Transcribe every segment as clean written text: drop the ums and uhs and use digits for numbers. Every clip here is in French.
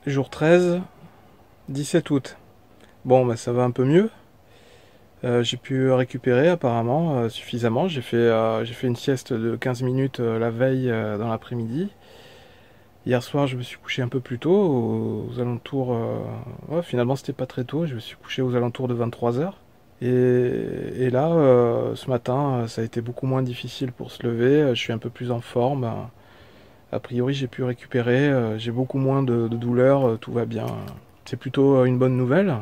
Jour 13, 17 août. Bon, bah, ça va un peu mieux. J'ai pu récupérer apparemment suffisamment. J'ai fait une sieste de 15 minutes la veille dans l'après-midi. Hier soir, je me suis couché un peu plus tôt, aux alentours... ouais, finalement, c'était pas très tôt. Je me suis couché aux alentours de 23 heures. Et là, ce matin, ça a été beaucoup moins difficile pour se lever. Je suis un peu plus en forme. A priori, j'ai pu récupérer. J'ai beaucoup moins de douleurs. Tout va bien. C'est plutôt une bonne nouvelle.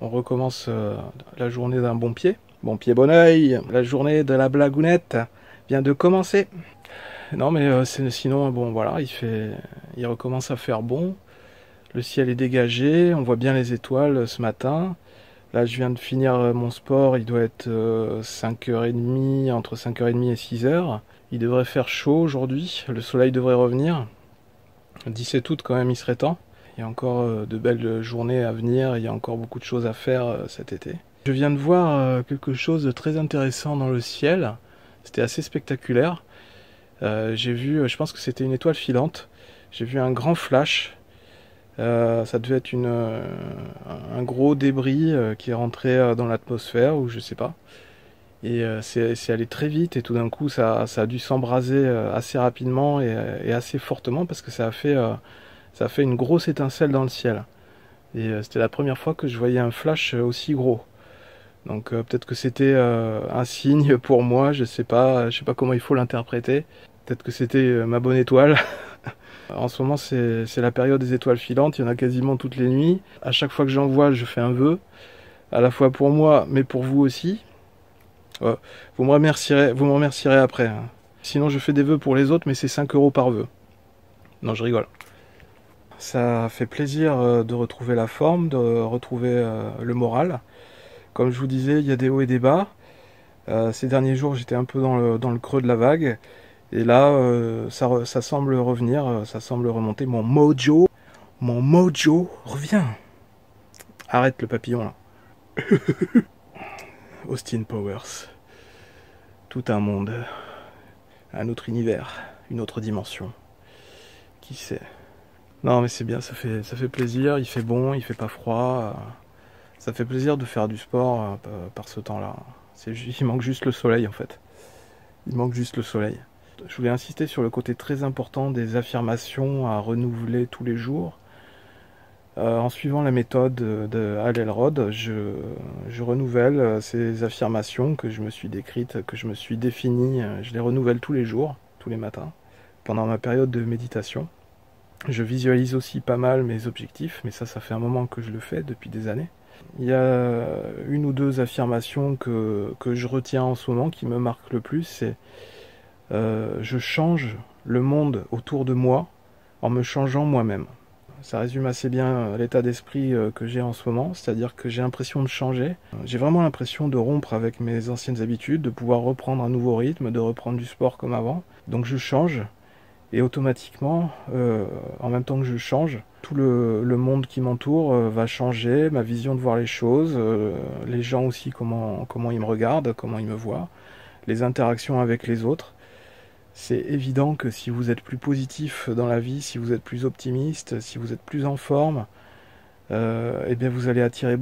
On recommence la journée d'un bon pied. Bon pied, bon oeil. La journée de la blagounette vient de commencer. Non, mais sinon, bon, voilà, il recommence à faire bon. Le ciel est dégagé. On voit bien les étoiles ce matin. Là, je viens de finir mon sport. Il doit être 5h30, entre 5h30 et 6h. Il devrait faire chaud aujourd'hui. Le soleil devrait revenir. 17 août, quand même, il serait temps. Il y a encore de belles journées à venir, il y a encore beaucoup de choses à faire cet été. Je viens de voir quelque chose de très intéressant dans le ciel. C'était assez spectaculaire. J'ai vu, je pense que c'était une étoile filante. J'ai vu un grand flash. Ça devait être un gros débris qui est rentré dans l'atmosphère, ou je sais pas. Et c'est allé très vite, et tout d'un coup ça a dû s'embraser assez rapidement et assez fortement, parce que ça a fait une grosse étincelle dans le ciel. Et c'était la première fois que je voyais un flash aussi gros. Donc peut-être que c'était un signe pour moi, je sais pas comment il faut l'interpréter. Peut-être que c'était ma bonne étoile. En ce moment, c'est la période des étoiles filantes, il y en a quasiment toutes les nuits. À chaque fois que j'en vois, je fais un vœu, à la fois pour moi, mais pour vous aussi. Vous me remercierez après, hein. Sinon, je fais des vœux pour les autres, mais c'est 5 euros par vœu. Non, je rigole. Ça fait plaisir de retrouver la forme, de retrouver le moral. Comme je vous disais, il y a des hauts et des bas. Ces derniers jours, j'étais un peu dans le creux de la vague. Et là, ça semble revenir, ça semble remonter. Mon mojo revient. Arrête le papillon là. Austin Powers. Tout un monde. Un autre univers. Une autre dimension. Qui sait? Non mais c'est bien, ça fait plaisir. Il fait bon, il fait pas froid. Ça fait plaisir de faire du sport par ce temps-là. Il manque juste le soleil en fait. Il manque juste le soleil. Je voulais insister sur le côté très important des affirmations à renouveler tous les jours. En suivant la méthode de Hal Elrod, je renouvelle ces affirmations que je me suis décrites, que je me suis définies. Je les renouvelle tous les jours, tous les matins, pendant ma période de méditation. Je visualise aussi pas mal mes objectifs, mais ça fait un moment que je le fais, depuis des années. Il y a une ou deux affirmations que je retiens en ce moment qui me marquent le plus, c'est je change le monde autour de moi en me changeant moi-même. Ça résume assez bien l'état d'esprit que j'ai en ce moment, c'est-à-dire que j'ai l'impression de changer. J'ai vraiment l'impression de rompre avec mes anciennes habitudes, de pouvoir reprendre un nouveau rythme, de reprendre du sport comme avant. Donc je change, et automatiquement, en même temps que je change, tout le monde qui m'entoure va changer, ma vision de voir les choses, les gens aussi, comment ils me regardent, comment ils me voient, les interactions avec les autres. C'est évident que si vous êtes plus positif dans la vie, si vous êtes plus optimiste, si vous êtes plus en forme, eh bien vous allez attirer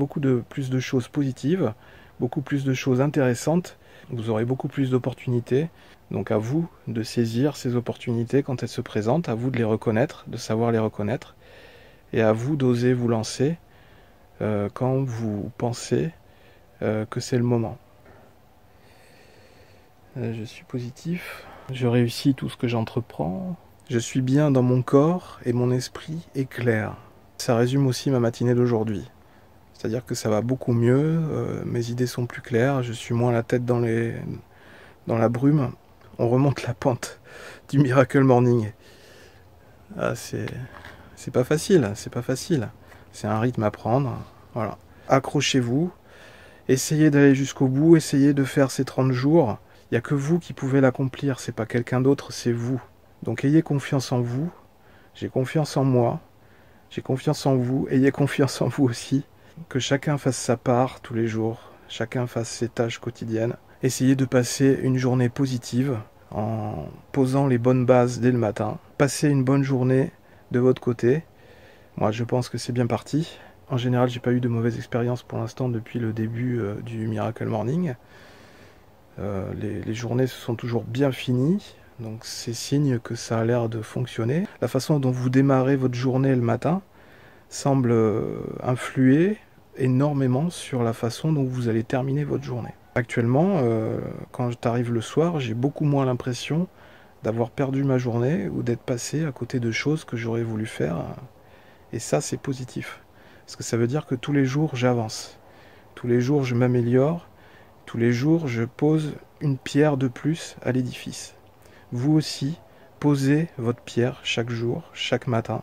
plus de choses positives, beaucoup plus de choses intéressantes, vous aurez beaucoup plus d'opportunités. Donc à vous de saisir ces opportunités quand elles se présentent, à vous de les reconnaître, de savoir les reconnaître, et à vous d'oser vous lancer quand vous pensez que c'est le moment. Je suis positif, je réussis tout ce que j'entreprends, je suis bien dans mon corps et mon esprit est clair. Ça résume aussi ma matinée d'aujourd'hui. C'est-à-dire que ça va beaucoup mieux, mes idées sont plus claires, je suis moins la tête dans la brume. On remonte la pente du Miracle Morning. Ah, c'est pas facile, c'est pas facile. C'est un rythme à prendre, voilà. Accrochez-vous, essayez d'aller jusqu'au bout, essayez de faire ces 30 jours. Il n'y a que vous qui pouvez l'accomplir, c'est pas quelqu'un d'autre, c'est vous. Donc ayez confiance en vous, j'ai confiance en moi, j'ai confiance en vous, ayez confiance en vous aussi. Que chacun fasse sa part tous les jours, chacun fasse ses tâches quotidiennes. Essayez de passer une journée positive en posant les bonnes bases dès le matin. Passez une bonne journée de votre côté. Moi, je pense que c'est bien parti. En général, j'ai pas eu de mauvaise expérience pour l'instant depuis le début du Miracle Morning. Les journées se sont toujours bien finies, donc c'est signe que ça a l'air de fonctionner. La façon dont vous démarrez votre journée le matin semble influer énormément sur la façon dont vous allez terminer votre journée. Actuellement, quand j'arrive le soir, j'ai beaucoup moins l'impression d'avoir perdu ma journée ou d'être passé à côté de choses que j'aurais voulu faire. Et ça, c'est positif. Parce que ça veut dire que tous les jours, j'avance. Tous les jours, je m'améliore. Tous les jours, je pose une pierre de plus à l'édifice. Vous aussi, posez votre pierre chaque jour, chaque matin,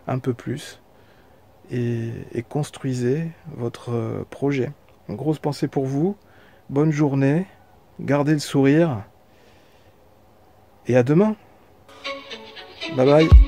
un peu plus, et construisez votre projet. Une grosse pensée pour vous. Bonne journée. Gardez le sourire. Et à demain. Bye bye.